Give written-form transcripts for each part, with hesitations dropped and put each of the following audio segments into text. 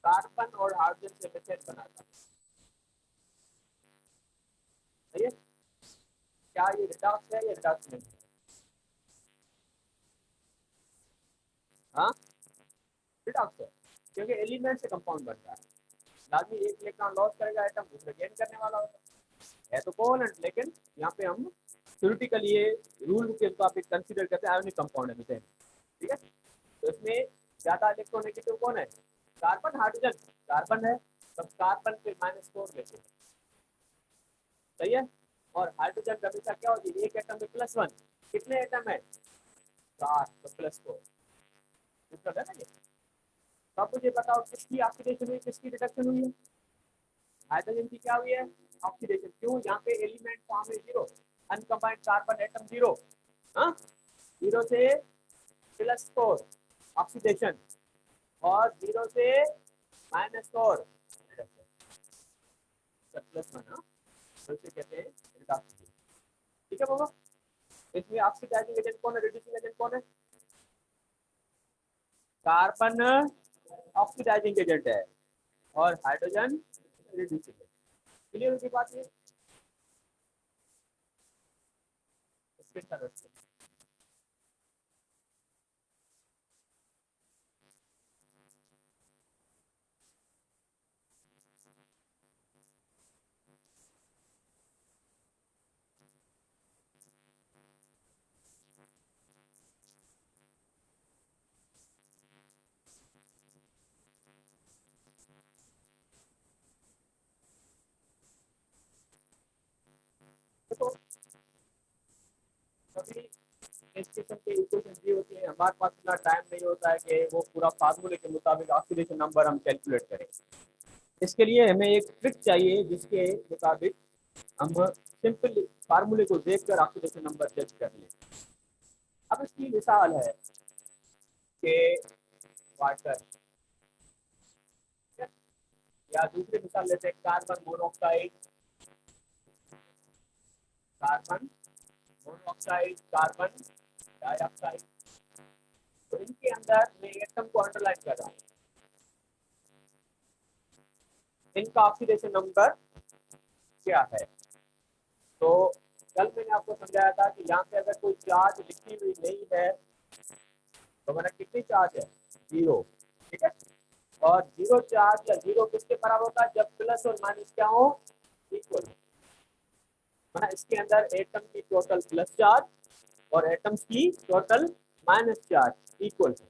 Carbon और hydrogen से methane बनाता है। सही है? क्या ये रिडॉक्स है या रिडॉक्स नहीं? हाँ, रिडॉक्स है, क्योंकि एलिमेंट से कंपाउंड बनता है। लाजमी एक इलेक्ट्रॉन लॉस करेगा एटम, दूसरा गेन करने वाला होता है तो कोवलेंट, लेकिन यहाँ पे हम थ्योरेटिकली ये रूल के मुताबिक कंसीडर करते हैं आयोनिक कंपाउंड है मीथेन। ठीक है, तो इसमें ज्यादा इलेक्ट्रोनेगेटिव कौन है? Carbon, hydrogen. कार्बन है तब कार्बन पे -4 लेते हैं। सही है? और हाइड्रोजन का हमेशा क्या होती है, एक एटम में +1, कितने एटम है? 4, तो +4 है ना ये। तो अब मुझे बताओ किसकी ऑक्सीडेशन हुई, किसकी रिडक्शन हुई है? हाइड्रोजन की क्या हुई है? ऑक्सीडेशन। क्यों? यहाँ पे एलिमेंट फॉर्म है 0, अनकंबाइंड कार्बन एटम 0, हाँ, 0 से +4 ऑक्सीडेशन, और 0 से -4 +1, हाँ, तो इसे कहते हैं रिडक्शन। ठीक है बाबा, इसमें ऑक्सीडाइजिंग एजेंट कौन है, रिड्यूसिंग एजेंट कौन है? कार्बन ऑक्सीडाइजिंग एजेंट है और हाइड्रोजन रिड्यूसिंग एजेंट। क्लियर होगी बात ये? इसके तरह से देखो, कभी इस किस्म के इक्वेशन दी होती है, हमारे पास इतना टाइम नहीं होता है कि वो पूरा फार्मूले के मुताबिक ऑक्सीडेशन नंबर हम कैलकुलेट करें। इसके लिए हमें एक ट्रिक चाहिए जिसके मुताबिक हम सिंपल फार्मूले को देखकर ऑक्सीडेशन नंबर जज कर लें। अब इसकी मिसाल है कि वाटर, या दूसरी मिसाल लेते हैं carbon monoxide, carbon monoxide, carbon dioxide. तो इनके अंदर मैं एटम को अंडरलाइन कर रहा हूँ, इनका ऑक्सीडेशन नंबर क्या है। तो कल मैंने आपको समझाया था कि यहाँ पे अगर कोई चार्ज लिखी हुई नहीं है तो मैंने कितनी चार्ज है, 0। ठीक है, और 0 चार्ज या 0 किसके बराबर होता है, जब प्लस और माइनस क्या हो, इक्वल। मैंने इसके अंदर एटम की टोटल प्लस चार्ज और एटम्स की टोटल माइनस चार्ज इक्वल है।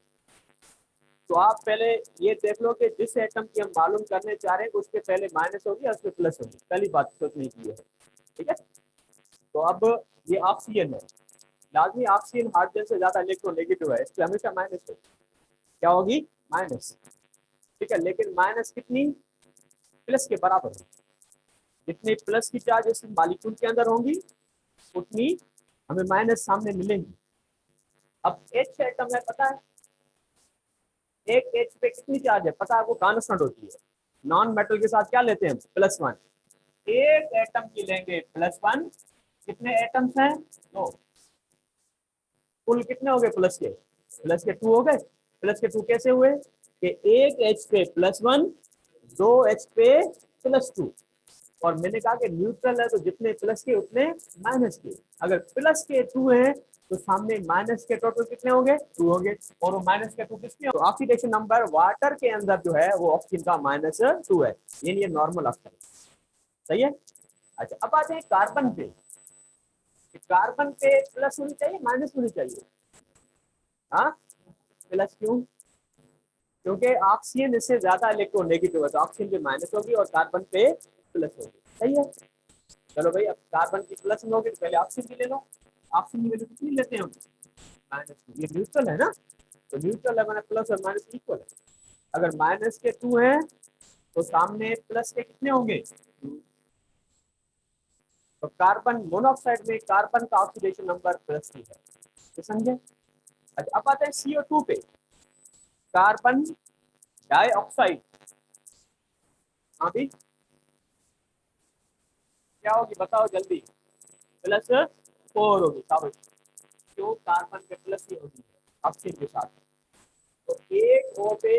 तो आप पहले ये देख लो कि जिस एटम की हम मालूम करने चाह रहे हैं उसके पहले माइनस होगी और उसके प्लस होगी, पहली बात सोचने की है। ठीक है, तो अब ये ऑक्सीजन है, लाजमी ऑक्सीजन हाइड्रोजन से ज्यादा इलेक्ट्रोनेगेटिव है, इसलिए हमेशा माइनस होगी। क्या होगी, माइनस। ठीक है, लेकिन माइनस कितनी, प्लस के बराबर होगी। जितनी प्लस की चार्ज इस मालिक्यूल के अंदर होंगी उतनी हमें माइनस सामने मिलेंगी। अब एच एटम है, पता है एक एच पे कितनी चार्ज है, पता है, वो कांस्टेंट होती है। नॉन मेटल के साथ क्या लेते हैं, +1। एक एटम की लेंगे +1, कितने एटम्स हैं, 2। कुल कितने हो गए प्लस के 2 हो गए। प्लस के 2 कैसे हुए कि एक एच पे +1, 2 एच पे +2। और मैंने कहा कि न्यूट्रल है तो जितने प्लस के उतने माइनस के। अगर प्लस के 2 है तो सामने माइनस के टोटल कितने होंगे, 2 होंगे, और वो माइनस के 2 किसके, तो ऑक्सीडेशन नंबर वाटर के अंदर जो है वो ऑक्सीजन का -2 है, ये नॉर्मल ऑक्सीजन। सही है? अच्छा, अब आ जाए कार्बन पे। कार्बन पे प्लस होनी चाहिए, माइनस होनी चाहिए, हाँ, प्लस क्यों, क्योंकि ऑक्सीजन इससे ज्यादा इलेक्ट्रोनेगेटिव है, तो ऑक्सीजन पे माइनस होगी और कार्बन पे प्लस होगी। सही है? चलो भाई, अब कार्बन की प्लस में होगी तो पहले ऑक्सीजन की ले लो। ऑक्सीजन की वैल्यू कितनी लेते हैं हम, माइनस। ये न्यूट्रल है ना, तो न्यूट्रल है, मैंने प्लस और माइनस इक्वल है। अगर माइनस के 2 है तो सामने प्लस के कितने होंगे, 2। तो कार्बन मोनोऑक्साइड में कार्बन का ऑक्सीडेशन नंबर प्लस ही है, तो समझे। अच्छा, अब आते हैं CO2 पे। कार्बन डाइऑक्साइड, हाँ भी, क्या होगी बताओ जल्दी, +4 होगी। क्यों, कार्बन के प्लस ही होगी ऑक्सीजन के साथ। तो एक O पे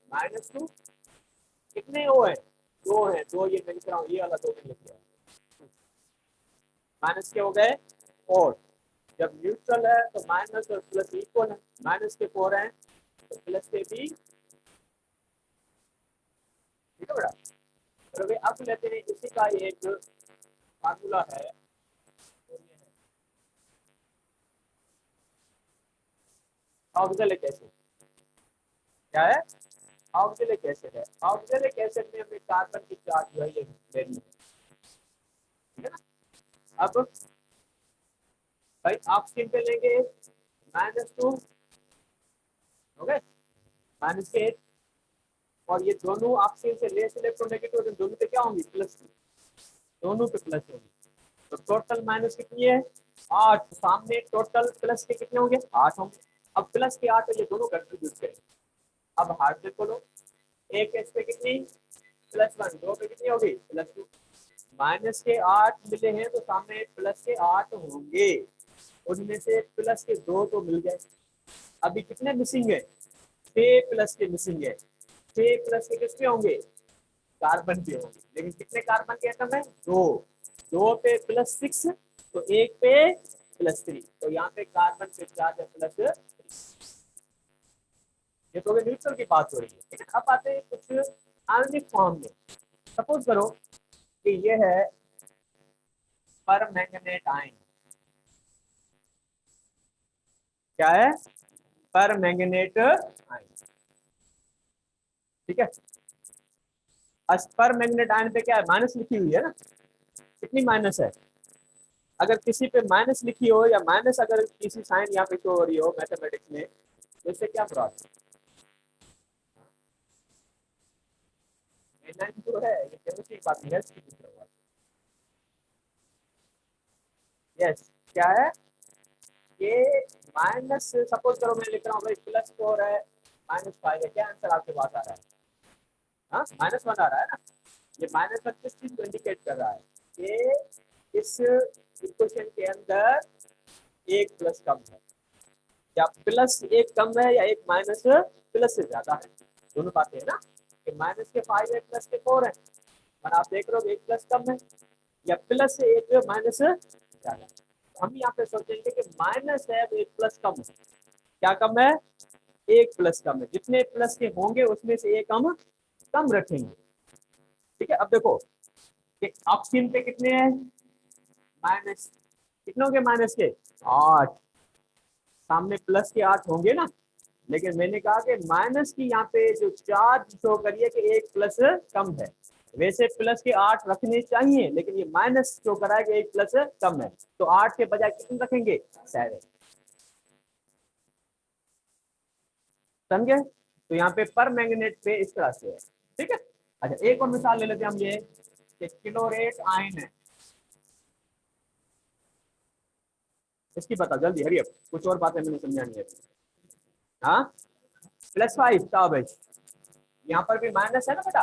-2 कितने ओ है, दो है, दो ये मैं लिख रहा हूँ, ये वाला दो में लिख दिया, माइनस के हो गए और जब न्यूट्रल है तो माइनस और प्लस इक्वल है, माइनस के 4 है तो प्लस के भी, ठीक है बेटा। तो अब लेते हैं इसी का एक फार्मूला है, ऑक्जेलिक एसिड, क्या है, ऑक्जेलिक एसिड है। ऑक्जेलिक एसिड में हमें कार्बन की चार्ज जो है ये लेनी है, ठीक है ना। अब भाई ऑक्सीजन पे लेंगे -2 हो गए, -8, और ये दोनों ऑक्सीजन से लेस इलेक्ट्रोनेगेटिव, दोनों पे क्या होंगी, प्लस, दोनों पे प्लस होंगी, तो टोटल माइनस कितनी है, 8, सामने टोटल प्लस के कितने होंगे, 8 होंगे। अब प्लस के 8 ये दोनों कंट्रीब्यूट करें। अब हार्ड से खोलो, एक एस पे कितनी, +1, दो पे कितनी होगी, +2, माइनस के 8 मिले हैं तो सामने प्लस के 8 होंगे, उनमें से प्लस के 2 तो मिल गए। अभी कितने मिसिंग है, 6 प्लस के मिसिंग है, 6 प्लस के किसके होंगे, कार्बन पे होंगे, लेकिन कितने कार्बन के एटम है, 2, 2 पे +6 तो एक पे +3, तो यहाँ पे कार्बन पे चार्ज है +3। ये तो न्यूट्रल की बात हो रही है, ठीक है। अब आते हैं कुछ आणविक फॉर्म में, सपोज करो कि ये है परमैंगनेट आयन, क्या है, परमैंगनेट आयन, ठीक है। परमैंगनेट आयन पे क्या है, माइनस लिखी हुई है ना, कितनी माइनस है, अगर किसी पे माइनस लिखी हो या माइनस अगर किसी साइन यहाँ पे शो हो रही हो मैथमेटिक्स में, तो इससे क्या प्रॉब्लम, जो है ये केमिस्ट्री की बात है, यस, क्या है, ये माइनस, सपोज करो मैं लिख रहा हूँ भाई +4 है, -5 है, क्या आंसर आपके पास आ रहा है, हाँ -1 आ रहा है ना, ये -1 किस चीज को इंडिकेट कर रहा है कि इस इक्वेशन के अंदर एक प्लस कम है, या प्लस एक कम है, या एक माइनस प्लस से ज्यादा है, दोनों बातें है ना, कि -5 है प्लस के 4 है, और आप देख रहे हो एक प्लस कम है, या प्लस से एक माइनस ज्यादा है। हम यहाँ पे सोचेंगे कि माइनस है तो एक प्लस कम है, क्या कम है, एक प्लस कम है, जितने प्लस के होंगे उसमें से एक हम कम रखेंगे, ठीक है। अब देखो कि ऑक्सीजन पे कितने हैं, माइनस, कितने होंगे माइनस के 8, सामने प्लस के 8 होंगे ना, लेकिन मैंने कहा कि माइनस की यहाँ पे जो चार्ज शो करिए कि एक प्लस कम है, वैसे प्लस के 8 रखने चाहिए, लेकिन ये माइनस शो करा है कि एक प्लस कम है, तो 8 के बजाय कितने रखेंगे, 7, समझे। तो यहाँ पे पर मैंगनेट पे इस तरह से है, ठीक है। अच्छा एक और मिसाल ले लेते हैं हम, ये कि क्लोरेट आयन है, इसकी बता जल्दी, हरी अब कुछ और बातें मैंने समझानी है, हाँ +5 का भाई, यहाँ पर भी माइनस है ना बेटा,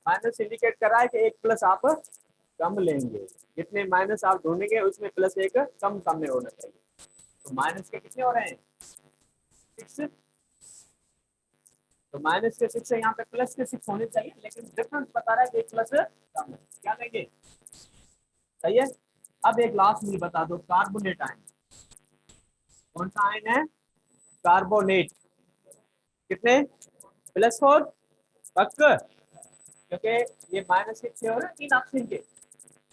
माइनस इंडिकेट कर रहा है कि एक प्लस आप कम लेंगे, जितने माइनस आप ढूंढेंगे उसमें प्लस एक कम सामने होना चाहिए, तो माइनस के कितने हो रहे हैं, 6, तो माइनस के 6 है, यहाँ पे प्लस के 6 होने चाहिए, लेकिन डिफरेंस बता रहा है कि एक प्लस कम है, क्या लेंगे, सही है। अब एक लास्ट में बता दो, कार्बोनेट आयन, कौन सा आयन है, कार्बोनेट, कितने, +4, पक्का, क्योंकि ये माइनस के 6 हो रहे हैं 3 ऑक्सीजन के,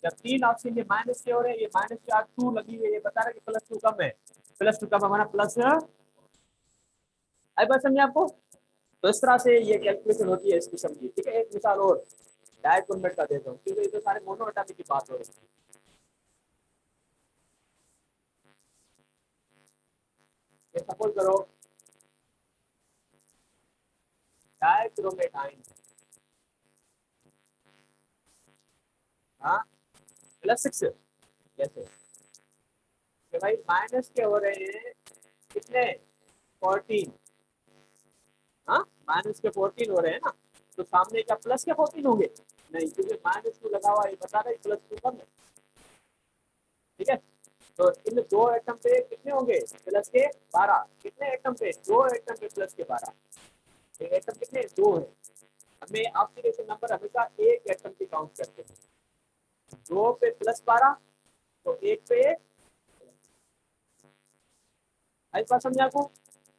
जब 3 ऑक्सीजन के माइनस के हो रहे हैं, ये -2 लगी हुई है, ये बता रहा है कि +2 कम है, +2 कम हमारा प्लस, आई बात समझे आपको। तो इस तरह से ये कैलकुलेशन होती है इस किस्म की, ठीक है। एक मिसाल और डायक्रोमेट का देता हूँ, क्योंकि ये तो सारे मोनोएटॉमिक की बात हो रही है, ये सपोज करो डायक्रोमेट आयन, हाँ +6, कैसे कि भाई माइनस के हो रहे हैं कितने, 14, हाँ माइनस के 14 हो रहे हैं ना, तो सामने क्या प्लस के 14 होंगे, नहीं, क्योंकि -2 लगा हुआ है, ये बता रहा है +2 कम है, ठीक है। तो इन दो एटम पे कितने होंगे, प्लस के 12, कितने एटम पे, दो एटम पे प्लस के 12, एटम कितने, दो है, हमें ऑक्सीडेशन नंबर हमेशा एक एटम की काउंट करते हैं। 2 पे +12 तो 1 पे आई बात समझ आपको।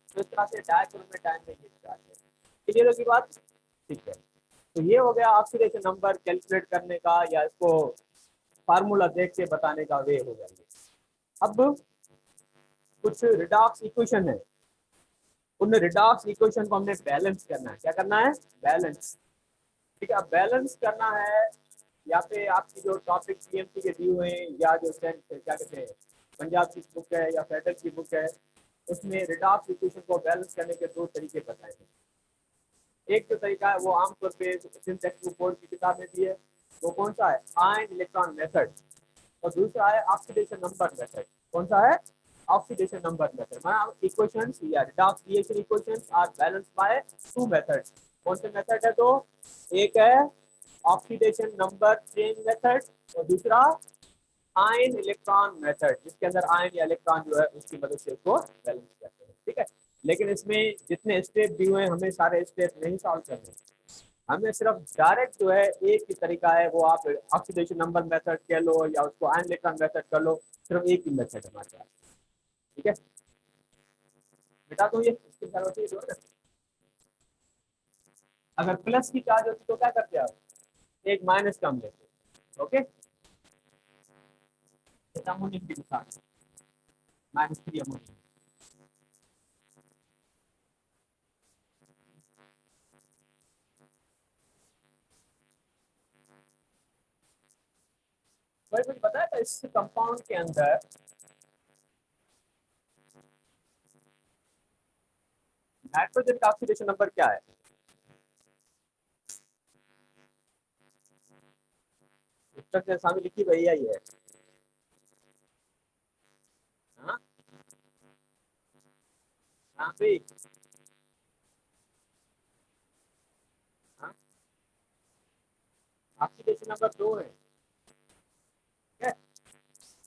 तो इस तरह से डायक्रोम में टाइम में ये चार्ज है। क्लियर होगी बात? ठीक है। तो ये हो गया ऑक्सीडेशन नंबर कैलकुलेट करने का या इसको फार्मूला देख के बताने का वे हो जाएगी। अब कुछ रिडॉक्स इक्वेशन है, उन रिडॉक्स इक्वेशन को हमने बैलेंस करना है। क्या करना है? बैलेंस। ठीक है, अब बैलेंस करना है या पे आपकी जो टॉपिक पीएमसी के दिए हुए हैं या जो क्या कहते हैं पंजाब की बुक है या फेडरल की बुक है, उसमें रिडॉक्स इक्वेशन को बैलेंस करने के 2 तरीके बताए हैं। एक जो तरीका है वो आमतौर पे टेक्स्ट बुक बोर्ड की किताब में भी है, वो कौन सा है? Ion electron method. और दूसरा है ऑक्सीडेशन नंबर मेथड। कौन सा है? Oxidation number method. मतलब इक्वेशंस या redox reaction equations are balanced by 2 methods. कौन से मेथड है? तो एक है ऑक्सीडेशन नंबर चेंज मेथड और दूसरा आयन इलेक्ट्रॉन मेथड, जिसके अंदर आयन या इलेक्ट्रॉन जो है उसकी मदद से उसको बैलेंस करते हैं। ठीक है, लेकिन इसमें जितने स्टेप दिए हुए हैं हमें सारे स्टेप नहीं सॉल्व करने, हमें सिर्फ डायरेक्ट जो है एक ही तरीका है, वो आप ऑक्सीडेशन नंबर मेथड कह लो या उसको आयन इलेक्ट्रॉन मेथड कर लो, सिर्फ एक ही मेथड है हमारे पास। ठीक है बेटा, तो ये अगर प्लस की चार्ज होती तो क्या करते आप? एक माइनस कम लेते। ओके, अमोनियम के साथ -3 अमोनियम। भाई कुछ बताया था इस कंपाउंड के अंदर नाइट्रोजन का ऑक्सीडेशन नंबर क्या है? स्ट्रक्चर सामने लिखी हुई है। हाँ हाँ भाई, हाँ ऑक्सीडेशन नंबर 2 है। ठीक है,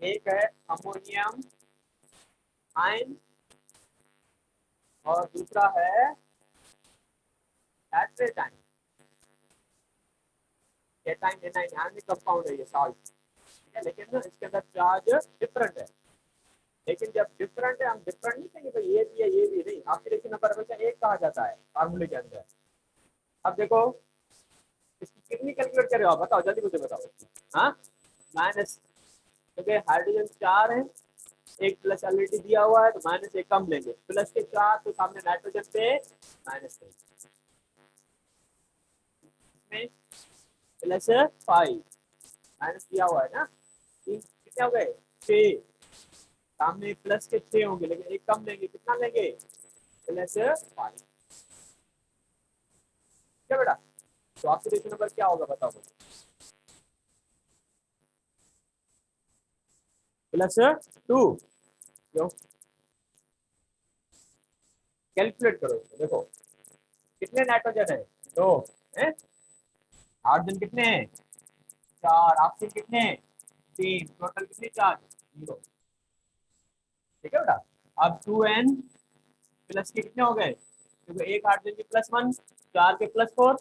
एक है अमोनियम आयन और दूसरा है nitrate ion. Cation A9 ionic compound है ये साल्ट। ठीक है, लेकिन ना इसके अंदर चार्ज डिफरेंट है। लेकिन जब डिफरेंट है, हम डिफरेंट नहीं कहेंगे भाई ये भी है ये भी नहीं, ऑक्सीडेशन नंबर हमेशा एक कहा जाता है फार्मूले के अंदर। अब देखो इसकी कितनी कैलकुलेट कर रहे हो आप? बताओ जल्दी मुझे बताओ। हाँ माइनस, क्योंकि हाइड्रोजन 4 है, एक प्लस ऑलरेडी दिया हुआ है तो माइनस एक कम लेंगे, प्लस के 4 तो सामने नाइट्रोजन पे माइनस में प्लस 5 माइनस दिया हुआ है ना, कितने हो गए? 6। सामने प्लस के 6 होंगे लेकिन एक कम लेंगे, कितना लेंगे? +5। क्या बेटा? तो ऑक्सीडेशन नंबर क्या होगा बताओ मुझे? +2। क्यों? कैलकुलेट करो इसको, देखो कितने नाइट्रोजन है? 2 है। हाइड्रोजन कितने हैं? 4। ऑक्सीजन कितने हैं? 3। टोटल कितने चार्ज? 0। ठीक है बेटा, अब 2n प्लस के कितने हो गए? क्योंकि एक हाइड्रोजन के +1, 4 के +4,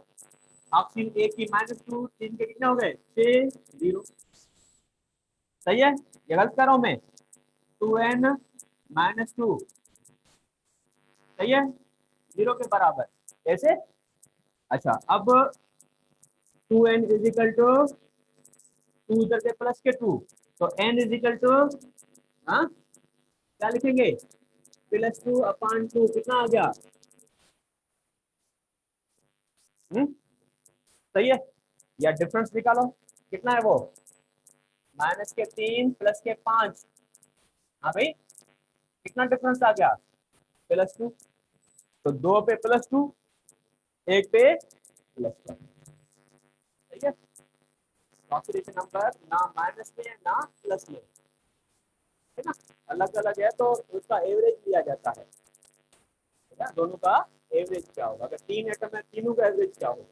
ऑक्सीजन एक की -2, 3 के कितने हो गए? 6, 0। सही है, ये गलत कर रहा हूं मैं? 2n -2 सही है, 0 के बराबर। कैसे? अच्छा, अब 2n इजिकल टू 2 इधर के प्लस के 2, तो n इजिकल टू हाँ क्या लिखेंगे? +2/2 कितना आ गया? सही है, या डिफरेंस निकालो कितना है वो? -3 +5। हाँ भाई, कितना डिफरेंस आ गया? +2। तो 2 पे +2, 1 पे +1। ठीक है, ऑक्सीडेशन नंबर ना माइनस में ना प्लस में है ना, अलग अलग है तो उसका एवरेज लिया जाता है ना, दोनों का एवरेज क्या होगा? अगर 3 एटम है, तीनों का एवरेज क्या होगा?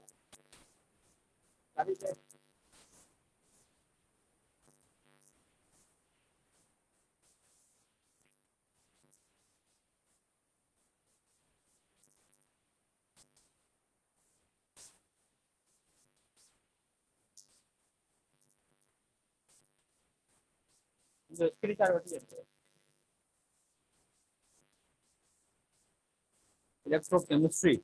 इलेक्ट्रोकेमिस्ट्री।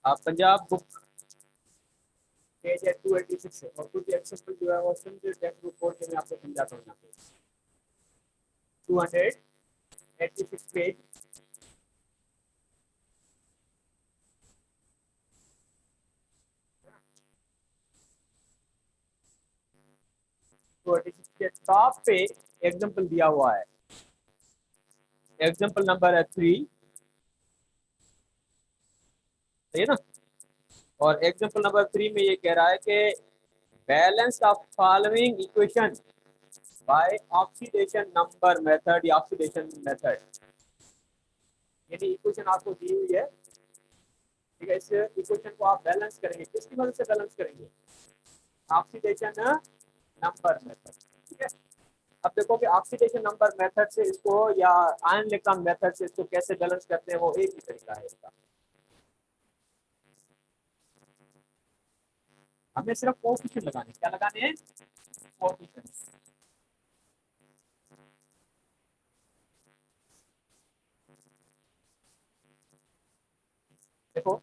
आप पंजाब बुक पेज है 286 और कुछ एग्जांपल जो है वो सिंपल टेक्स्ट बुक खोल के मैं आपको समझाता हूँ यहाँ पे 286 पेज। तो के टॉप पे एग्जांपल दिया हुआ है, एग्जांपल नंबर है 3, सही है ना। और एग्जांपल नंबर 3 में ये कह रहा है कि balance of following equation by oxidation number method या ऑक्सीडेशन मेथड। यानी इक्वेशन आपको दी हुई है, ठीक है। इस इक्वेशन को आप बैलेंस करेंगे, किसकी मदद से बैलेंस करेंगे? ऑक्सीडेशन नंबर मेथड, ठीक है। अब देखो कि ऑक्सीडेशन नंबर मेथड से इसको या आयन इलेक्ट्रॉन मेथड से इसको कैसे बैलेंस करते हैं, वो एक ही तरीका है इसका। हमें सिर्फ कोएफिशिएंट लगाने, क्या लगाने हैं? कोएफिशिएंट। देखो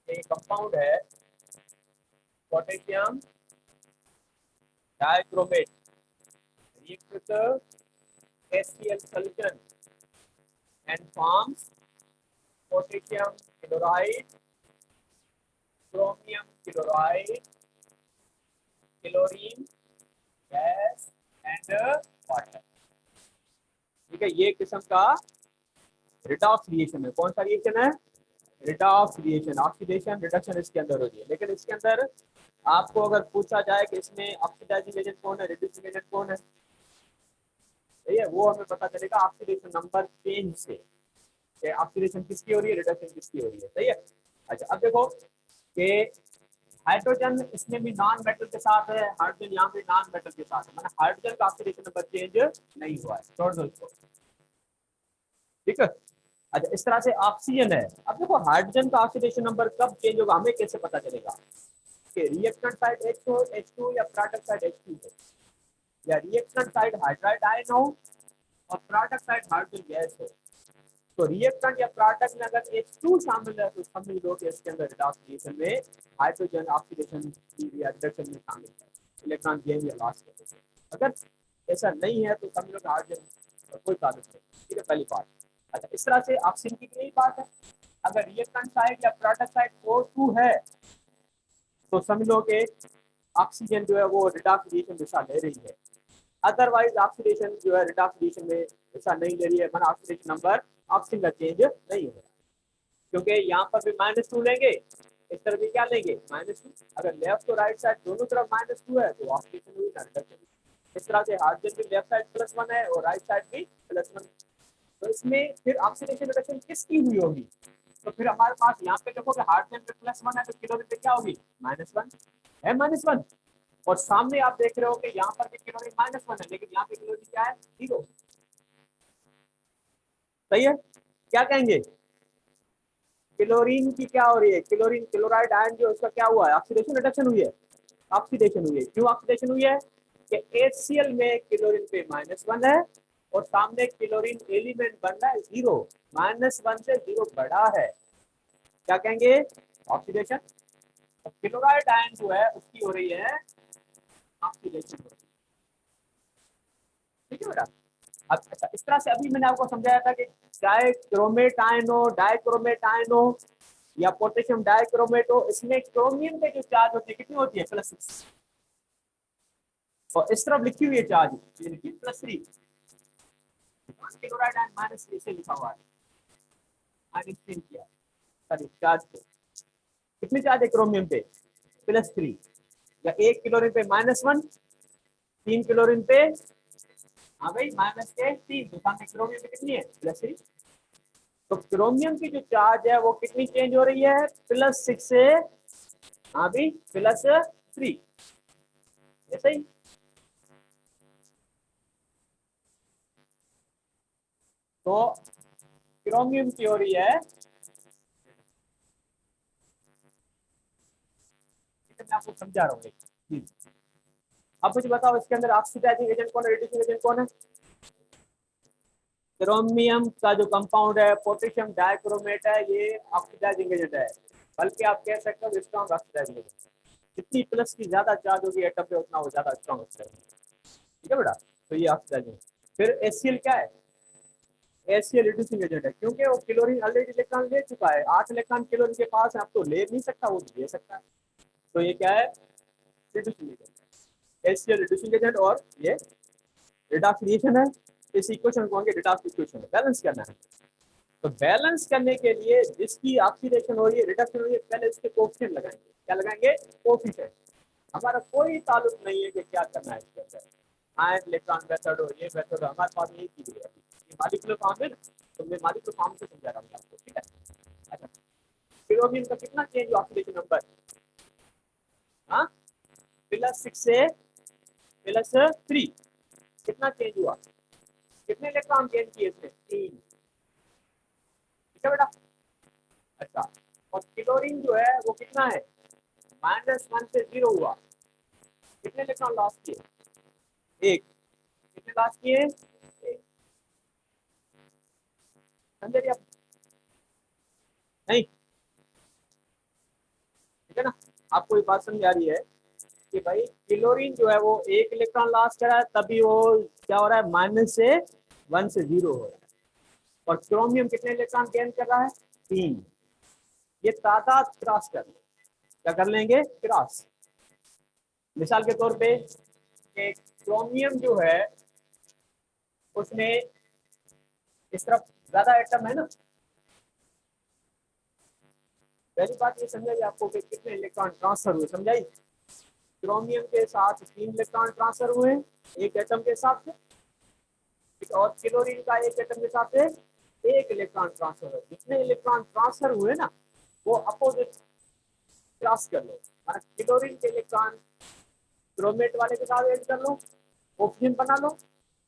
ये कंपाउंड है potassium dichromate react with HCl solution and forms potassium chloride, chromium chloride, chlorine gas and water, ठीक है। ये किस्म का रिडॉक्स रिएक्शन है। कौन सा रिएक्शन है? Redox reaction. ऑक्सीडेशन रिडक्शन इसके अंदर होती है, लेकिन इसके अंदर आपको अगर पूछा जाए कि इसमें ऑक्सीडाइजिंग एजेंट कौन है, रिड्यूसिंग एजेंट कौन है, सही है, वो हमें पता चलेगा ऑक्सीडेशन नंबर चेंज से। ऑक्सीडेशन किसकी हो रही है, रिडक्शन किसकी हो रही है, सही है। अच्छा अब देखो कि हाइड्रोजन इसमें भी नॉन मेटल के साथ है, हाइड्रोजन यहाँ भी नॉन मेटल के साथ है, मतलब हाइड्रोजन का ऑक्सीडेशन नंबर चेंज नहीं हुआ है, छोड़ दो इसको, ठीक है। अच्छा इस तरह से ऑक्सीजन है। अब देखो हाइड्रोजन का ऑक्सीडेशन नंबर कब चेंज होगा, हमें कैसे पता चलेगा कि रिएक्टेंट साइड H2 या प्रोडक्ट साइड H2 है, या रिएक्टेंट साइड हाइड्राइड आयन हो और प्रोडक्ट साइड हाइड्रोजन गैस हो। तो रिएक्टेंट या प्रोडक्ट में अगर H2 शामिल है तो समझ लो कि इसके अंदर रिडॉक्स रिएक्शन में हाइड्रोजन ऑक्सीडेशन या रिडक्शन में शामिल है, इलेक्ट्रॉन गेन या लॉस कर देते हैं। अगर ऐसा नहीं है तो समझ लो कि हाइड्रोजन कोई ताल्लुक नहीं, ठीक है, पहली बात। अच्छा इस तरह से ऑक्सीजन की यही बात है, अगर रिएक्टेंट साइड या प्रोडक्ट साइड O2 है तो समझ लो कि ऑक्सीजन जो है वो रिडॉक्स रिएक्शन दिशा ले रही है। अदरवाइज ऑक्सीडेशन जो है रिडॉक्स रिएक्शन में दिशा नहीं ले रही है, मतलब ऑक्सीडेशन नंबर ऑक्सीजन का चेंज नहीं हो रहा, क्योंकि यहाँ पर भी -2 लेंगे, इस तरफ भी क्या लेंगे, -2। अगर लेफ्ट और राइट साइड दोनों तरफ -2 है तो ऑक्सीडेशन हुई ना रिडक्शन। इस तरह से हाइड्रोजन भी लेफ्ट साइड +1 है और राइट साइड भी +1। तो इसमें फिर ऑक्सीडेशन रिडक्शन किसकी हुई होगी? तो फिर हमारे पास यहाँ पे देखो कि हाइड्रोजन पे +1 है तो क्लोरीन पे क्या होगी, -1 है, -1। और सामने आप देख रहे हो कि यहाँ पर भी क्लोरीन -1 है, लेकिन यहाँ पे क्लोरीन क्या है, 0, सही है। क्या कहेंगे, क्लोरीन की क्या हो रही है, क्लोरीन क्लोराइड आयन जो उसका क्या हुआ है, ऑक्सीडेशन रिडक्शन हुई है, ऑक्सीडेशन हुई है। क्यों ऑक्सीडेशन हुई है कि HCl में क्लोरीन पे -1 है और सामने क्लोरीन एलिमेंट बन रहा है 0, -1 से 0 बड़ा है, क्या कहेंगे, ऑक्सीडेशन। क्लोराइड आयन जो है उसकी हो रही है ऑक्सीडेशन, ठीक है बेटा। अब अच्छा इस तरह से अभी मैंने आपको समझाया था कि चाहे क्रोमेट आयन हो, डाइक्रोमेट आयन हो या पोटेशियम डाइक्रोमेट हो, इसमें क्रोमियम के जो चार्ज होती है कितनी होती है, +6, और इस तरफ लिखी हुई है चार्ज लिखी +3। क्लोराइड आयन -3 से लिखा हुआ है, -3 किया, सॉरी चार्ज पे कितनी चार्ज है क्रोमियम पे, +3, या 1 क्लोरीन पे -1, 3 क्लोरीन पे, हाँ भाई -3, तो सामने क्रोमियम पे कितनी है, +3। तो क्रोमियम की जो चार्ज है वो कितनी चेंज हो रही है, +6 से, हाँ भाई +3, ऐसा ही। तो क्रोमियम की ओर है, मैं आपको समझा रहा हूँ। अब मुझे बताओ इसके अंदर ऑक्सीडाइजिंग एजेंट कौन है, रिड्यूसिंग एजेंट कौन है? क्रोमियम का जो कंपाउंड है पोटेशियम डाइक्रोमेट है, ये ऑक्सीडाइजिंग एजेंट है, बल्कि आप कह सकते हो स्ट्रॉन्ग ऑक्सीडाइजिंग एजेंट। जितनी प्लस की ज्यादा चार्ज होगी एटम पे उतना वो ज्यादा स्ट्रॉन्ग ऑक्सीडाइजिंग, ठीक है बेटा। तो ये ऑक्सीडाइजिंग। फिर HCl क्या है? HCl रिड्यूसिंग एजेंट है, क्योंकि वो क्लोरीन ऑलरेडी इलेक्ट्रॉन ले चुका है, 8 इलेक्ट्रॉन क्लोरीन के पास है, अब तो ले नहीं सकता, वो दे सकता है। तो ये क्या है? Reducing agent. HCl reducing agent और ये रिडॉक्स रिएक्शन है। इस इक्वेशन को आगे रिडॉक्स इक्वेशन बैलेंस करना है। तो बैलेंस करने के लिए जिसकी ऑक्सीडेशन हो रही है, रिडक्शन हो रही है, पहले इसके कोएफिशिएंट लगाएंगे। क्या लगाएंगे? कोएफिशिएंट। हमारा कोई ताल्लुक नहीं है कि क्या करना है इसके अंदर, आयन इलेक्ट्रॉन मेथड हो, ये मेथड हो, हमारे पास यही चीज है। ये मॉलिक्यूलर फॉर्म है ना, तो मैं मॉलिक्यूलर फॉर्म से समझा रहा हूँ आपको, ठीक है। अच्छा, क्लोरीन का कितना चेंज ऑक्सीडेशन नंबर? हाँ, +6 से +3, कितना चेंज हुआ? कितने इलेक्ट्रॉन चेंज किए इसने? 3, ठीक है बेटा। अच्छा, और क्लोरीन जो है वो कितना है? -1 से 0 हुआ, कितने इलेक्ट्रॉन लॉस किए? 1, कितने लॉस किए? 1। समझे आप? नहीं, ठीक है ना। आपको ये बात समझ आ रही है कि भाई क्लोरीन जो है वो 1 इलेक्ट्रॉन लॉस कर रहा है, तभी वो क्या हो रहा है? -1 से 0 हो रहा है। और क्रोमियम कितने इलेक्ट्रॉन गेन कर रहा है? 3। ये तादाद क्रॉस कर लें, क्या कर लेंगे? क्रॉस। मिसाल के तौर पे क्रोमियम जो है उसमें इस तरफ ज्यादा एटम है ना। पहली बात ये समझाइए आपको कि कितने इलेक्ट्रॉन ट्रांसफर हुए, समझाइए। क्रोमियम के साथ 3 इलेक्ट्रॉन ट्रांसफर हुए एक एटम के साथ से, और क्लोरीन का एक एटम के साथ से 1 इलेक्ट्रॉन ट्रांसफर हुए। जितने इलेक्ट्रॉन ट्रांसफर हुए ना वो अपोजिट क्रॉस कर लो। क्लोरीन के इलेक्ट्रॉन क्रोमेट वाले के साथ ऐड कर लो, कोफिशिएंट बना लो,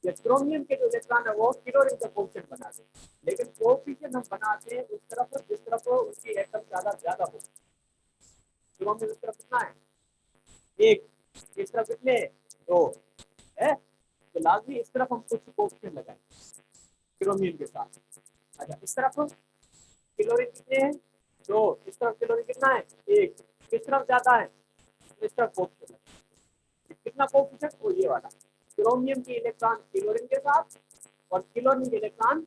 या क्रोमियम के जो इलेक्ट्रॉन है वो क्लोरीन का कोफिशिएंट बना दो। लेकिन कोफिशिएंट हम बनाते हैं उस तरफ जिस तरफ उसकी एटम ज्यादा हो। क्रोमियम इस तरफ कितना है? 1, इस तरफ कितने? 2 है, तो लाजमी इस तरफ हम कुछ कोफिशिएंट लगाएंगे क्रोमियम के साथ। अच्छा, इस तरफ क्लोरीन कितने हैं? 2, इस तरफ क्लोरीन कितना है? 1, किस तरफ ज्यादा है? इस तरफ कोफिशिएंट। कितना कोफिशिएंट? वो ये वाला। क्रोमियम की इलेक्ट्रॉन क्लोरीन के साथ और क्लोरीन के इलेक्ट्रॉन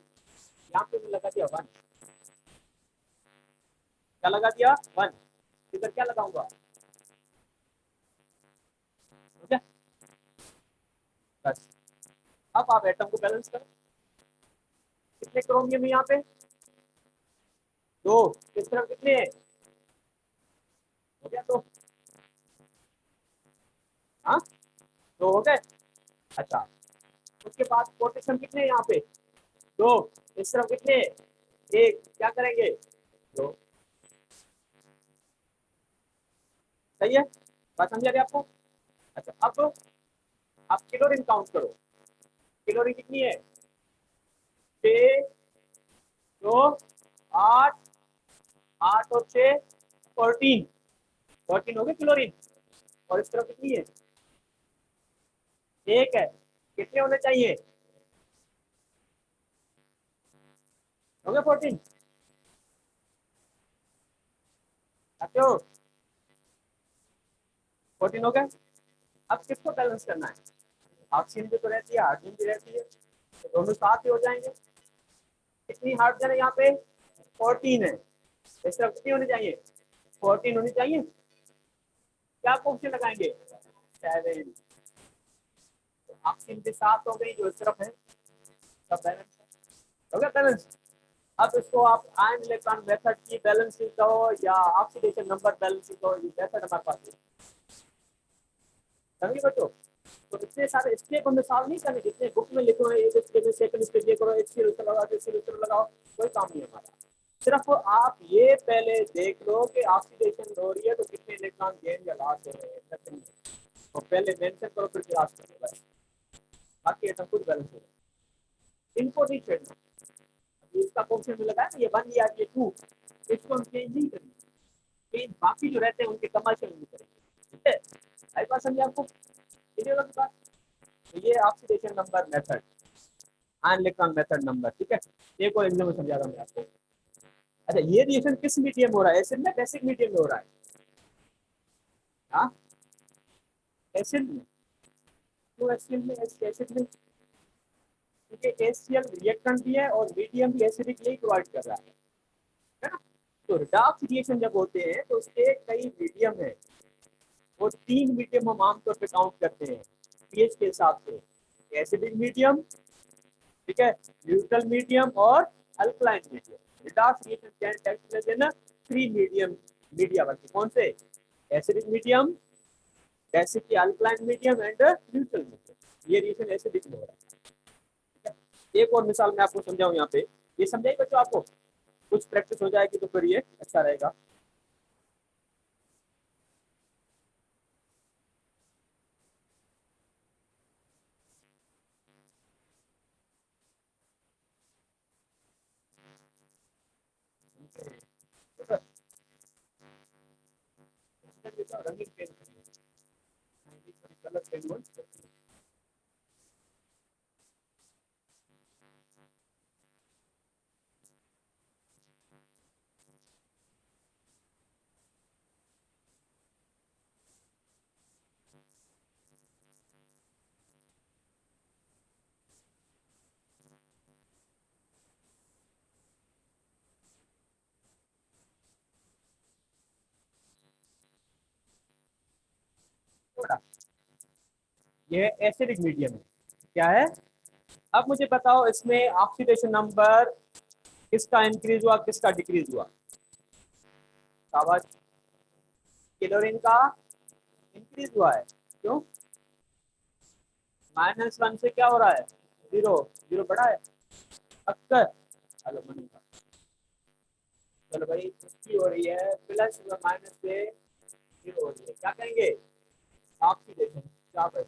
यहाँ पे लगा दिया 1। क्या लगा दिया? 1। इधर क्या लगाऊंगा? ठीक है, बस। अब आप एटम को बैलेंस करो। कितने क्रोमियम है यहाँ पे? 2, इस तरफ कितने हैं? हो गया 2। हाँ, 2 हो गए। अच्छा, उसके बाद पोटेशियम कितने हैं यहाँ पे? 2, इस तरफ कितने? 1, क्या करेंगे? 2। सही है, बात समझ आ रही है आपको? अच्छा, अब आप क्लोरीन काउंट करो। क्लोरीन कितनी है? 6, 2, 8, 8 और 6, 14। 14 हो गए क्लोरीन। और इस तरफ कितनी है? 1 है, कितने होने चाहिए? हो गए 14। अच्छा, 14 हो गए। अब किसको बैलेंस करना है? ऑक्सीजन भी तो रहती है, हाइड्रोजन भी रहती है, तो दोनों साथ ही हो जाएंगे। कितनी हाइड्रोजन है यहाँ पे? 14 है। इस तरफ कितनी होनी चाहिए? 14 होनी चाहिए। क्या क्वेश्चन लगाएंगे? 7। ऑक्सीजन भी 7 हो गई जो इस तरफ है, सब बैलेंस हो गया, बैलेंस। अब इसको आप आयन इलेक्ट्रॉन मेथड की बैलेंसिंग कहो या ऑक्सीडेशन नंबर बैलेंसिंग कहो, ये मेथड हमारे पास है। समझिए बच्चों, तो इतने सारे स्टेप हमें सॉल्व नहीं करने, जितने बुक में लिखे हुए एक स्टेप सेकंड स्टेप ये करो, एक सीरीज लगाओ, एक सीरीज लगाओ, कोई काम नहीं है हमारा। सिर्फ आप ये पहले देख लो कि ऑक्सीडेशन हो रही है तो कितने इलेक्ट्रॉन गेन या लॉस हो रहे हैं, तो पहले मेंशन करो फिर क्लास करो, बस। बाकी ऐसा कुछ बैलेंस हो, इनको नहीं छेड़ना। इसका क्वेश्चन में लगाया ना, ये 1 या ये 2, इसको हम चेंज नहीं करेंगे, चेंज बाकी जो रहते हैं उनके कमर्शियल में करेंगे। ठीक है, आई बात समझे आपको, क्लियर होगी बात। तो ये oxidation number method, ion electron method number. ठीक है, एक और एग्जाम्पल समझा रहा हूं मैं आपको। अच्छा, ये रिएक्शन किस मीडियम में हो रहा है? एसिड में, बेसिक मीडियम में हो रहा है? हाँ, एसिड में। तो एसिड में, एसिड में, क्योंकि एसीएल रिएक्टेंट भी है और मीडियम भी एसिडिक नहीं प्रोवाइड कर रहा है ना। तो रिडॉक्स रिएक्शन जब होते हैं तो उसके कई मीडियम है, वो 3 मीडियम हम आमतौर पे काउंट करते हैं पीएच के हिसाब से, एसिडिक मीडियम, ठीक है, न्यूट्रल मीडियम और alkaline medium. Redox reaction can take place in 3 medium media work. कौन से? Acidic medium, basic alkaline medium and neutral medium. ये रिएक्शन एसिडिक में हो रहा है। एक और मिसाल मैं आपको समझाऊं यहाँ पे, ये समझाई बच्चों आपको, कुछ प्रैक्टिस हो जाएगी तो फिर ये अच्छा रहेगा। रंगीन पेन कलर पेन थोड़ा, ये एसिडिक मीडियम है। क्या है? अब मुझे बताओ इसमें ऑक्सीडेशन नंबर किसका इंक्रीज हुआ, किसका डिक्रीज हुआ? शाबाश, क्लोरीन का इंक्रीज हुआ है। क्यों? -1 से क्या हो रहा है? 0, 0 बढ़ा है अक्सर। हेलो मनीषा, चलो भाई, इसकी हो रही है प्लस माइनस से 0 हो रही है, क्या कहेंगे? ऑक्सीडेशन। क्या बस,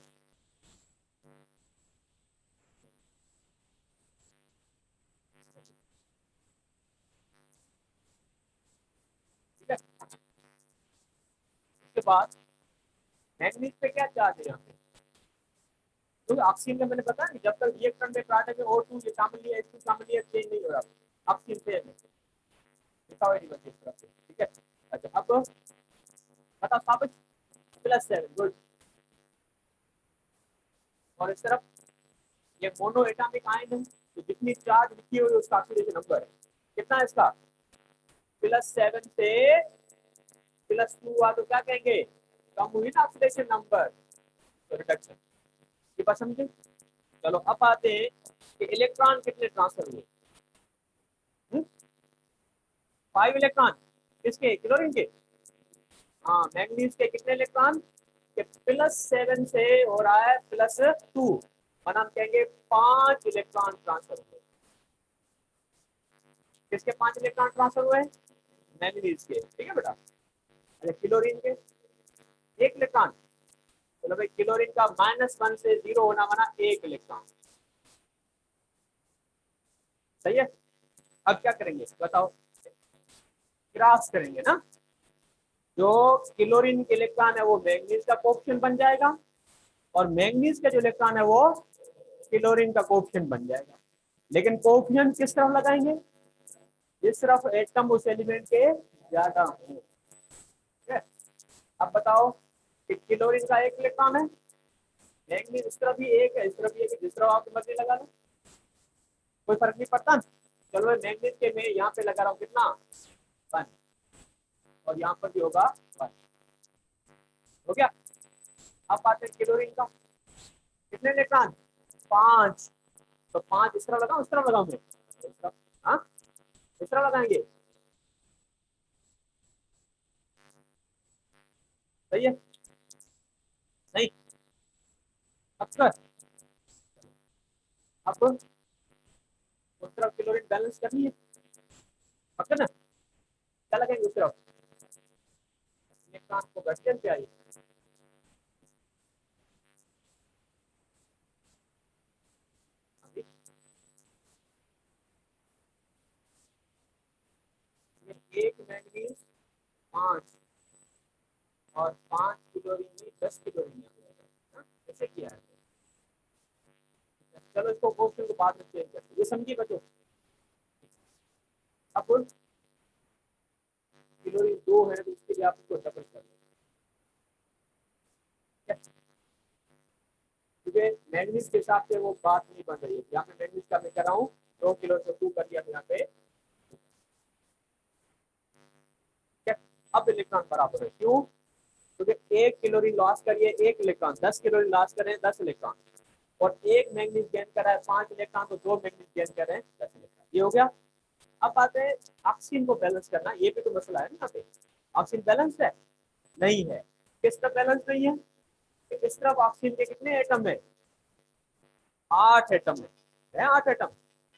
ठीक है। उसके बाद मैग्नीज पे क्या चार्ज है यहाँ पे? क्योंकि ऑक्सीजन में मैंने बताया नहीं, जब तक रिएक्टेंट में प्रोडक्ट में O2 ये शामिल है, H2 शामिल है, चेंज नहीं हो रहा ऑक्सीजन पे लिखा हुआ है इस तरफ से। ठीक है, अच्छा अब बता साबित, +7, गुड। और इस तरफ ये मोनो एटॉमिक आयन है, तो जितनी चार्ज लिखी हुई है उसका ऑक्सीडेशन नंबर है कितना है इसका? +7 से +2 हुआ तो क्या कहेंगे? कम हुई ना ऑक्सीडेशन नंबर, तो रिडक्शन। ये बात समझे? चलो अब आते हैं कि इलेक्ट्रॉन कितने ट्रांसफर हुए। 5 इलेक्ट्रॉन किसके? क्लोरीन के। हाँ, मैंगनीज के कितने इलेक्ट्रॉन? के +7 से हो रहा है +2, और हम कहेंगे 5 इलेक्ट्रॉन ट्रांसफर हुए। किसके 5 इलेक्ट्रॉन ट्रांसफर हुए? मैंगनीज के। ठीक है बेटा। अच्छा, क्लोरीन के 1 इलेक्ट्रॉन। चलो भाई, क्लोरीन का -1 से 0 होना बना 1 इलेक्ट्रॉन। सही है। अब क्या करेंगे बताओ? क्रॉस करेंगे ना, जो क्लोरीन के इलेक्ट्रॉन है वो मैंगनीज का कोएफिशिएंट बन जाएगा, और मैंगनीज का जो इलेक्ट्रॉन है वो क्लोरीन का कोएफिशिएंट बन जाएगा। लेकिन कोएफिशिएंट किस तरफ लगाएंगे? जिस तरफ एटम उस एलिमेंट के ज्यादा हो। ठीक है, अब बताओ कि क्लोरीन का 1 इलेक्ट्रॉन है, मैंगनीज इस तरफ भी 1 है, इस तरफ भी 1 है, जिस तरफ आपकी मर्जी लगा लो, कोई फर्क नहीं पड़ता। चलो मैंगनीज के मैं यहाँ पे लगा रहा हूँ कितना? 1, और यहाँ पर भी होगा 1। हो गया। अब बात है क्लोरीन का, कितने इलेक्ट्रॉन? 5। तो 5 इस तरफ लगाऊं, उस तरफ लगाऊं मैं? इस तरफ। हाँ, इस तरफ लगाएंगे। सही है। नहीं, अक्सर अब उस तरफ क्लोरीन बैलेंस करनी है, पक्का ना? क्या लगेंगे उस तरफ? इलेक्ट्रॉन को घटकर पे आइए। एक मैंगनीज 5 और 5 क्लोरीन में 10 क्लोरीन ऐसे किया है। चलो इसको क्वेश्चन को बाद में चेंज करते हैं, ये समझिए बच्चों। अब क्लोरीन 2 है तो इसके लिए आप इसको डबल कर लो, क्योंकि मैंगनीज के हिसाब से वो बात नहीं बन रही है। यहाँ पे मैंगनीज का मैं कर रहा हूँ 2 किलो से 2 कर दिया यहाँ पे। अब इलेक्ट्रॉन बराबर है, क्यों? क्योंकि एक क्लोरीन लॉस करिए 1 इलेक्ट्रॉन, 10 क्लोरीन लॉस करें 10 इलेक्ट्रॉन, और एक मैंगनीज गेन करा है 5 इलेक्ट्रॉन, तो 2 मैंगनीज गेन कर रहे हैं 10 इलेक्ट्रॉन। ये हो गया। अब बात है ऑक्सीजन को बैलेंस करना, ये भी तो मसला है ना। यहाँ पे ऑक्सीजन बैलेंस है नहीं है। किस तरफ बैलेंस नहीं है? इस तरफ ऑक्सीजन के कितने एटम है? 8 एटम है 8 एटम।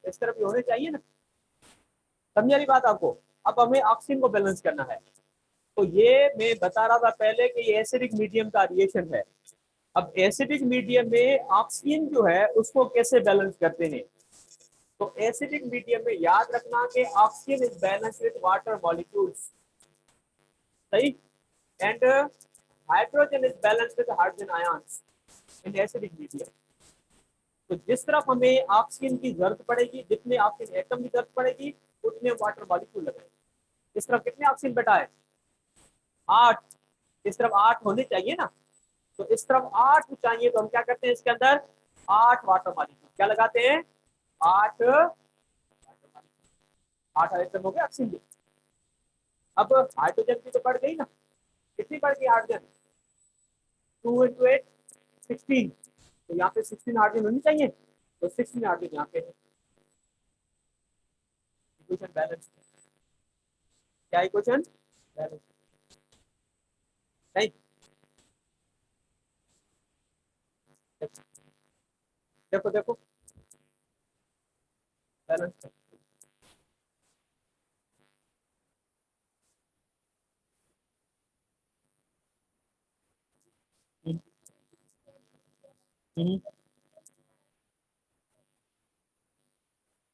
इस तरफ भी होने चाहिए ना। समझ रही बात आपको? अब हमें ऑक्सीजन को बैलेंस करना है। तो ये मैं बता रहा था पहले कि ये एसिडिक मीडियम का रिएक्शन है। अब एसिडिक मीडियम में ऑक्सीजन जो है उसको कैसे बैलेंस करते हैं? तो एसिडिक मीडियम में याद रखना कि oxygen is balance with water molecules, सही, and hydrogen is balance with hydrogen ions in acidic medium. तो जिस तरफ हमें ऑक्सीजन की जरूरत पड़ेगी, जितने ऑक्सीजन एटम की जरूरत पड़ेगी, उतने वाटर मॉलिक्यूल लगेंगे। इस तरफ कितने ऑक्सीजन बेटा है? 8। इस तरफ 8 होने चाहिए ना। तो इस तरफ 8 चाहिए, तो हम क्या करते हैं इसके अंदर 8 वाटर मॉलिक्यूल क्या लगाते हैं? 8 आइटम हो गया ऑक्सीजन की। अब हाइड्रोजन की तो बढ़ गई ना, कितनी बढ़ गई हाइड्रोजन? 2 into 8 16। तो यहाँ पे 16 हाइड्रोजन होनी चाहिए, तो 16 हाइड्रोजन यहाँ पे है। Equation balance. क्या इक्वेशन बैलेंस? नहीं, देखो देखो बैलेंस।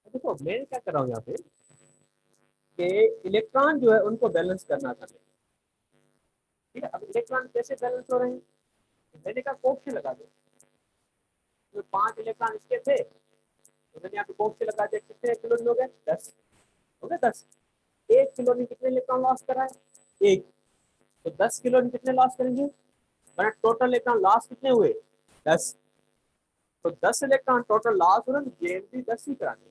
देखो मैं क्या कर रहा हूँ यहाँ पे कि इलेक्ट्रॉन जो है उनको बैलेंस करना था, ठीक है। अब इलेक्ट्रॉन कैसे बैलेंस हो रहे हैं? मैंने कहा कोष्ठ लगा दो। तो 5 इलेक्ट्रॉन इसके थे, तो मैंने यहाँ पे कोष्ठ लगा दिया। कितने किलो हो गए? 10 हो गए। 10 1 किलो ने कितने इलेक्ट्रॉन लॉस करा है? 1। तो 10 किलो ने कितने लॉस करेंगे? मैंने टोटल इलेक्ट्रॉन लॉस कितने हुए? 10। तो 10 इलेक्ट्रॉन टोटल लॉस हो रहा है, गेन भी 10 ही कराने।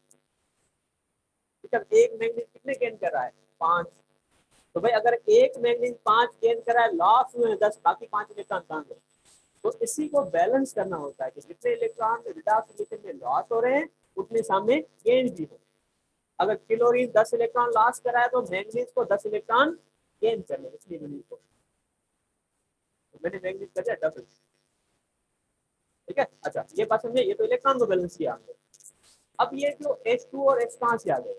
ठीक है, एक मैग्नीज कितने गेन कर रहा है? 5। तो भाई अगर एक मैग्नीज 5 गेन कर रहा है, लॉस हुए 10, बाकी 5 इलेक्ट्रॉन कहाँ गए? तो इसी को बैलेंस करना होता है कि जितने इलेक्ट्रॉन रिडॉक्स रिलेशन में लॉस हो रहे हैं उतने सामने गेन भी हो। अगर क्लोरीन 10 इलेक्ट्रॉन लॉस करा है तो मैग्नीज को 10 इलेक्ट्रॉन गेन करने, इसलिए मैंने इसको मैंने मैग्नीज कर दिया डबल। ठीक है, अच्छा ये बात समझे। ये तो इलेक्ट्रॉन को बैलेंस किया हमने। अब ये जो H2 और H कहाँ से आ गए?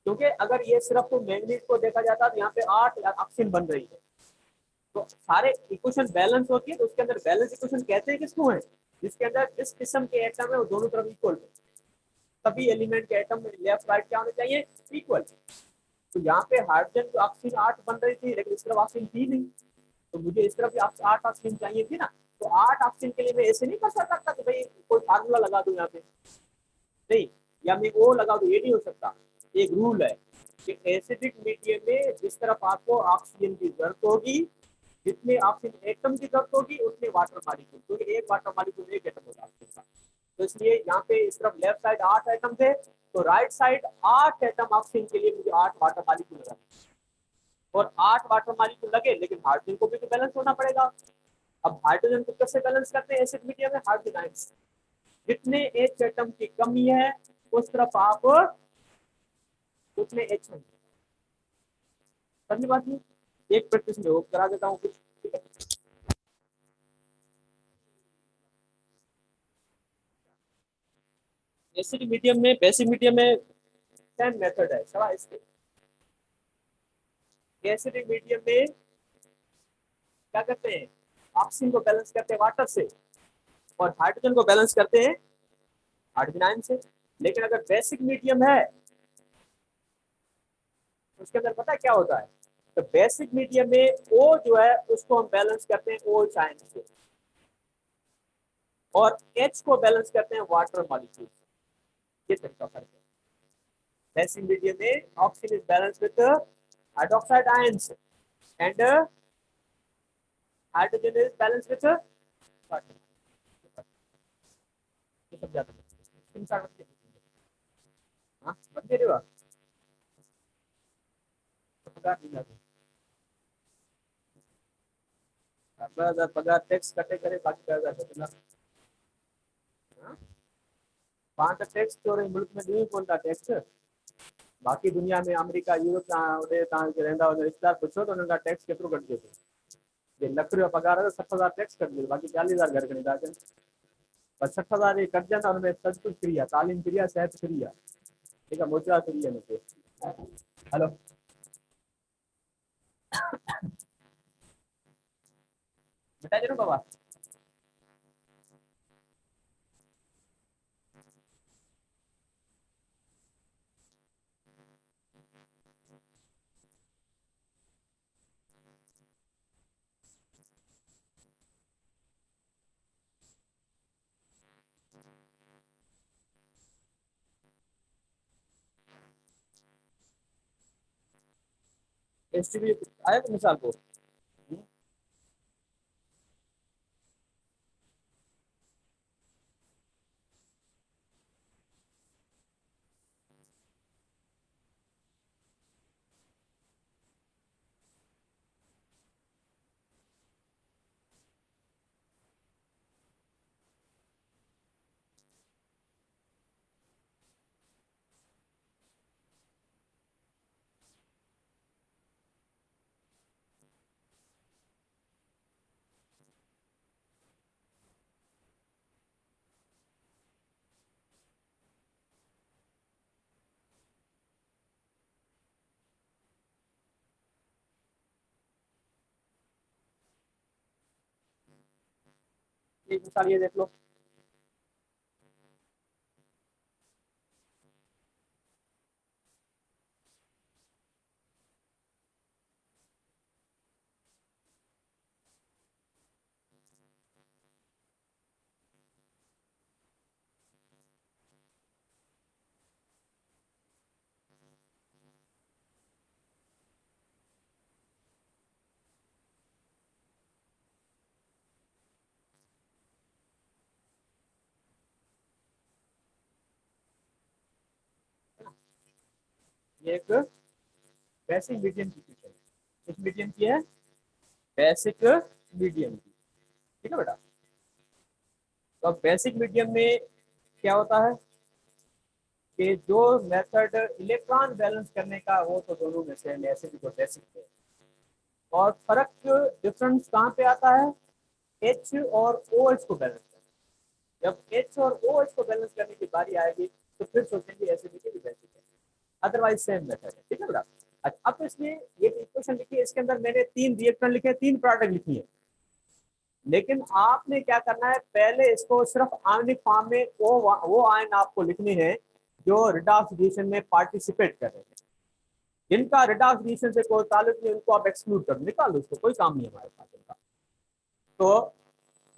क्योंकि अगर ये सिर्फ तो मैग्नीज को देखा जाता तो यहाँ पे 8 ऑक्सीजन बन रही है। तो सारे इक्वेशन बैलेंस होती है, तो उसके अंदर बैलेंस इक्वेशन कहते हैं किसको है? जिसके अंदर जिस किस्म के एटम है वो दोनों तरफ इक्वल है। सभी एलिमेंट के एटम में लेफ्ट राइट क्या होने चाहिए? इक्वल। तो यहाँ पे हाइड्रोजन तो ऑक्सीजन 8 बन रही थी, लेकिन इस तरफ ऑक्सीजन थी नहीं, तो मुझे इस तरफ भी 8 ऑक्सीजन चाहिए थी ना। तो 8 ऑक्सीजन के लिए मैं ऐसे नहीं कर सकता कि भाई कोई फार्मूला लगा दूं यहाँ पे, नहीं, या मैं वो लगा दूं, ये नहीं हो सकता। एक रूल है कि एसिडिक मीडियम में जिस तरफ आपको ऑक्सीजन की जरूरत होगी, जितने ऑक्सीजन एटम की जरूरत होगी उतने वाटर मॉलिक्यूल, क्योंकि एक वाटर मॉलिक्यूल एक एटम होगा ऑक्सीजन का। तो इसलिए यहाँ पे इस तरफ लेफ्ट साइड 8 एटम थे, तो राइट साइड 8 एटम ऑक्सीजन के लिए मुझे 8 वाटर मॉलिक्यूल लगा, और 8 वाटर मॉलिक्यूल लगे, लेकिन हाइड्रोजन को भी तो बैलेंस होना पड़ेगा। अब हाइड्रोजन को कैसे बैलेंस करते हैं एसिड मीडियम में? Hydrogen ions. जितने एच एटम की कमी है उस तरफ आप उतने एच समझ बात नहीं। एक प्रैक्टिस में होप करा देता हूँ कुछ, ठीक है। एसिड मीडियम में, बेसिक मीडियम में 10 मेथड है सवा इसके। एसिडिक मीडियम में क्या करते हैं? ऑक्सीजन को बैलेंस करते हैं वाटर से, और हाइड्रोजन को बैलेंस करते हैं हाइड्रोजन आयन से। लेकिन अगर बेसिक मीडियम है उसके अंदर पता है क्या होता है, तो बेसिक मीडियम में ओ जो है उसको हम बैलेंस करते हैं ओ एच आयन से, और एच को बैलेंस करते हैं वाटर मॉलिक्यूल से। ये तरीका फर्क है। बेसिक मीडियम में oxygen is balance with hydroxide ions and hydrogen is balance with water. ये सब जाता है। हाँ बन गए रे पगार नहीं जाते, पगार टैक्स कटे करे बाकी कर जाते ना। हाँ? पांच टैक्स तो रे मुल्क में नहीं कौन टैक्स, बाकी दुनिया में अमेरिका यूरोप रहंदा रिश्तेदार पूछो तो उनका टैक्स केतिरो कटिजे थो। जे लख रुपया पगार है तो 60,000 टैक्स कट दियो, बाकी 40,000 घर खणी था अचनि। पर 60,000 ये कट जाता उनमें सब कुछ फ्री है, तालीम फ्री है, सेहत फ्री है, ठीक है, मोचा फ्री है मुझे। हेलो बेटा जरूर बाबा। एसटीवी आया तो मिसाल को एक मिसाल ये देख लो। ये एक बेसिक मीडियम की चीज है, इस मीडियम की है बेसिक मीडियम की, ठीक है बेटा। तो अब बेसिक मीडियम में क्या होता है कि जो मेथड इलेक्ट्रॉन बैलेंस करने का वो तो दोनों में सेम, ऐसे भी तो बेसिक है, और फर्क डिफरेंस कहाँ पे आता है, एच और ओ एच को बैलेंस करना। जब एच और ओ एच को बैलेंस करने की बारी आएगी तो फिर सोचेंगे एसिडिटी भी बेसिक है, अदरवाइज सेम मेथड है, ठीक है बेटा। अच्छा अब इसमें ये इक्वेशन लिखी है, इसके अंदर मैंने 3 रिएक्टर लिखे, 3 प्रोडक्ट लिखी है, लेकिन आपने क्या करना है, पहले इसको सिर्फ आयनिक फॉर्म में वो आयन आपको लिखने हैं जो रिडॉक्स रिएक्शन में पार्टिसिपेट कर रहे हैं। जिनका रिडॉक्स रिएक्शन से कोई ताल्लुक नहीं उनको आप एक्सक्लूड कर निकालो, उसको कोई काम नहीं है हमारे पास इनका। तो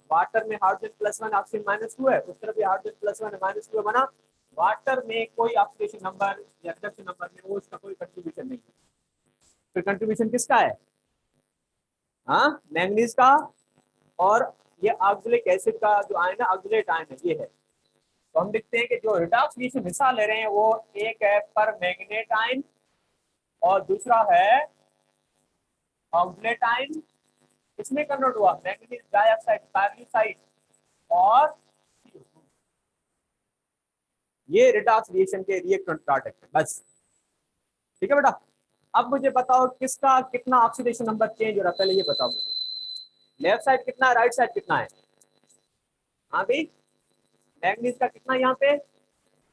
वाटर में हाइड्रोजन प्लस 1 ऑक्सीजन -2 है, उस तरफ भी हाइड्रोजन प्लस 1 -2 बना। वाटर में कोई ऑक्सीडेशन नंबर या रिडक्शन नंबर में वो उसका कोई कंट्रीब्यूशन नहीं है, फिर कंट्रीब्यूशन किसका है, हाँ मैंगनीज का, और ये ऑक्सैलिक एसिड का जो आयन है ऑक्सलेट आयन है ये है। तो हम लिखते हैं कि जो रिडॉक्स रिएक्शन हिस्सा ले रहे हैं वो एक है पर मैग्नेट आयन और दूसरा है ऑक्सलेट आयन, इसमें कन्वर्ट हुआ मैग्नीज डाइऑक्साइड पैरासाइड और CO2। ये रिडॉक्स रिएक्शन के रिएक्टेंट प्रोडक्ट है बस, ठीक है बेटा। अब मुझे बताओ किसका कितना ऑक्सीडेशन नंबर चेंज हो रहा है, पहले ये बताओ मुझे, लेफ्ट साइड कितना है, राइट साइड कितना है, हाँ भाई मैग्नीज का कितना यहाँ पे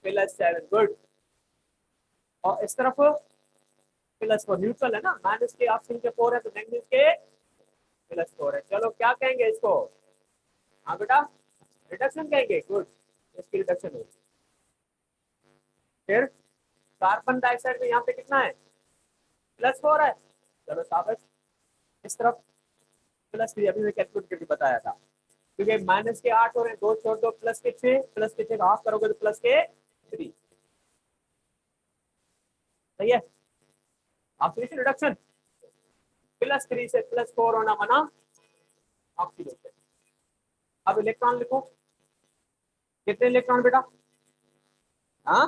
+7, गुड, और इस तरफ +4, न्यूट्रल है ना, माइनस के ऑक्सीजन के 4 है तो मैग्नीज के +4 है। चलो क्या कहेंगे इसको, हाँ बेटा रिडक्शन कहेंगे, गुड, इसकी रिडक्शन होगी। फिर कार्बन डाइऑक्साइड में यहाँ पे कितना है +4 है, चलो शाबाश। इस तरफ +3, अभी मैं कैलकुलेट करके बताया था, क्योंकि माइनस के 8 हो रहे हैं, 2 छोड़ दो, प्लस के 6 का हाफ करोगे तो प्लस के 3, सही है। ऑक्सीडेशन रिडक्शन, +3 से +4 होना मना ऑक्सीडेशन। अब इलेक्ट्रॉन लिखो, कितने इलेक्ट्रॉन बेटा? हाँ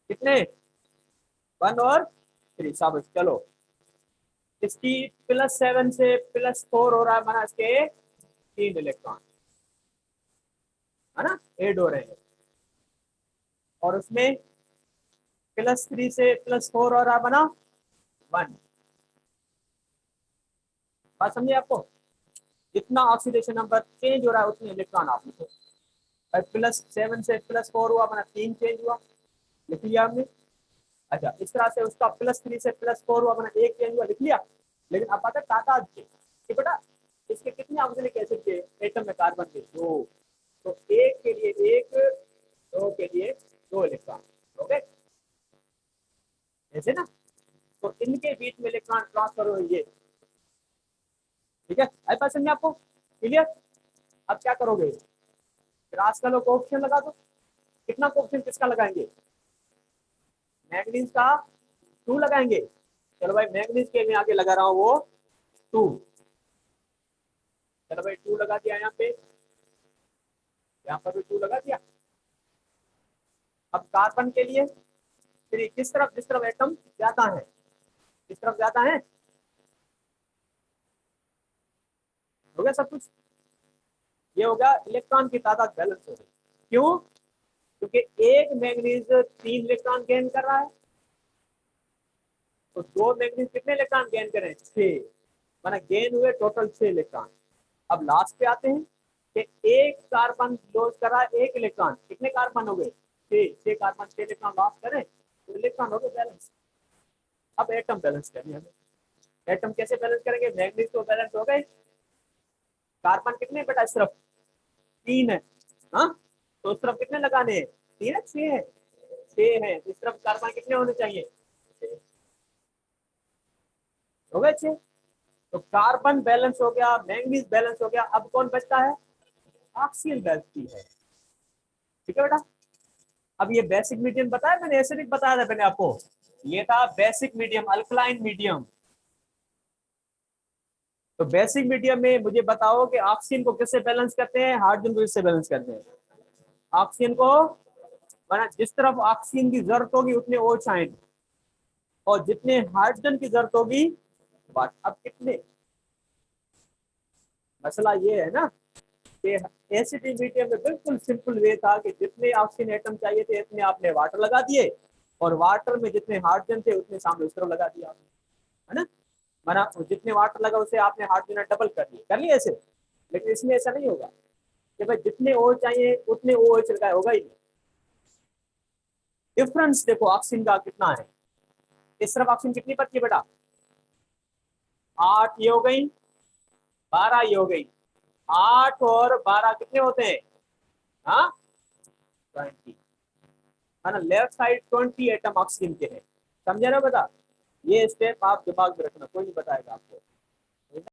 कितने? 1 और 3, शाबाश। चलो इसकी +7 से +4 हो रहा है, माना इसके 3 इलेक्ट्रॉन, है ना, 8 हो रहे हैं। और उसमें +3 से +4 हो रहा है, बना 1। बात समझिए आपको? जितना ऑक्सीडेशन नंबर चेंज हो रहा है उतने इलेक्ट्रॉन आप लिखो। +7 से +4 हुआ, माना 3 चेंज हुआ, लिख लिया हमने। अच्छा, इस तरह से उसका +3 से +4 हुआ, माना 1 चेंज हुआ, लिख लिया। लेकिन अब बात है तादाद की कि बेटा इसके कितने ऑक्सीजनिक एसिड के एटम में कार्बन के? 2। तो 1 के लिए 1, 2 के लिए 2 इलेक्ट्रॉन, ओके, ऐसे ना। तो इनके बीच में इलेक्ट्रॉन ट्रांसफर हो, ये ठीक है। आई बात समझे आपको? क्लियर? अब क्या करोगे? क्रॉस का लो, कोएफिशिएंट लगा दो। कितना कोएफिशिएंट किसका लगाएंगे? मैंगनीज का 2 लगाएंगे। चलो भाई, मैंगनीज के मैं आगे लगा रहा हूँ वो 2। चलो भाई 2 लगा दिया यहाँ पे, यहाँ पर भी 2 लगा दिया। अब कार्बन के लिए फिर किस तरफ, जिस तरफ एटम ज्यादा है, किस तरफ ज्यादा है, हो गया सब कुछ। ये होगा इलेक्ट्रॉन की तादाद बैलेंस हो गई। क्यों? क्योंकि एक मैंगनीज 3 इलेक्ट्रॉन गेन कर रहा है, तो 2 मैंगनीज कितने इलेक्ट्रॉन गेन करें? 6, माना गेन हुए टोटल 6 इलेक्ट्रॉन। अब लास्ट पे आते हैं कि एक कार्बन लॉस कर रहा है 1 इलेक्ट्रॉन, कितने कार्बन हो गए? 6 कार्बन 6 इलेक्ट्रॉन लॉस करें तो इलेक्ट्रॉन हो गए बैलेंस। अब एटम बैलेंस करनी है हमें। एटम कैसे बैलेंस करेंगे? मैंगनीज तो बैलेंस हो गए, कार्बन कितने बेटा इस तरफ? 3 है, हाँ, तो उस तरफ कितने लगाने हैं? 3 है, 6 है, 6 है, इस तरफ कार्बन कितने होने चाहिए? 6, हो गए 6। तो कार्बन बैलेंस हो गया, मैंगनीज बैलेंस हो गया, अब कौन बचता है? ऑक्सीजन बचती है, ठीक है बेटा। अब ये बेसिक मीडियम बताया मैंने, एसिडिक बताया था मैंने आपको, ये था बेसिक मीडियम, अल्कलाइन मीडियम। तो बेसिक मीडियम में मुझे बताओ कि ऑक्सीजन को किससे बैलेंस करते हैं, हाइड्रोजन को किससे बैलेंस करते हैं? ऑक्सीजन को, वरना जिस तरफ ऑक्सीजन की जरूरत होगी उतने OH आएंगे, और जितने हाइड्रोजन की जरूरत होगी बात। अब कितने, मसला ये है ना कि एसिडिक मीडियम में बिल्कुल सिंपल वे था कि जितने ऑक्सीजन एटम चाहिए थे इतने आपने वाटर लगा दिए, और वाटर में जितने हाइड्रोजन थे उतने सामने उस तरफ लगा दिया आपने, है ना। माना जितने वाटर लगा उसे आपने हाइड्रोजन डबल कर लिया ऐसे। लेकिन इसमें ऐसा नहीं होगा कि भाई जितने OH चाहिए उतने OH लगाए, होगा ही नहीं। डिफरेंस देखो ऑक्सीजन का कितना है। इस तरफ ऑक्सीजन कितनी बची है बेटा? 8 ये हो गई, 12 ये हो गई। 8 और 12 कितने होते हैं? हाँ 20, है ना। लेफ्ट साइड 20 एटम ऑक्सीजन के हैं, समझे ना बेटा? ये स्टेप आप दिमाग में रखना, कोई नहीं बताएगा आपको।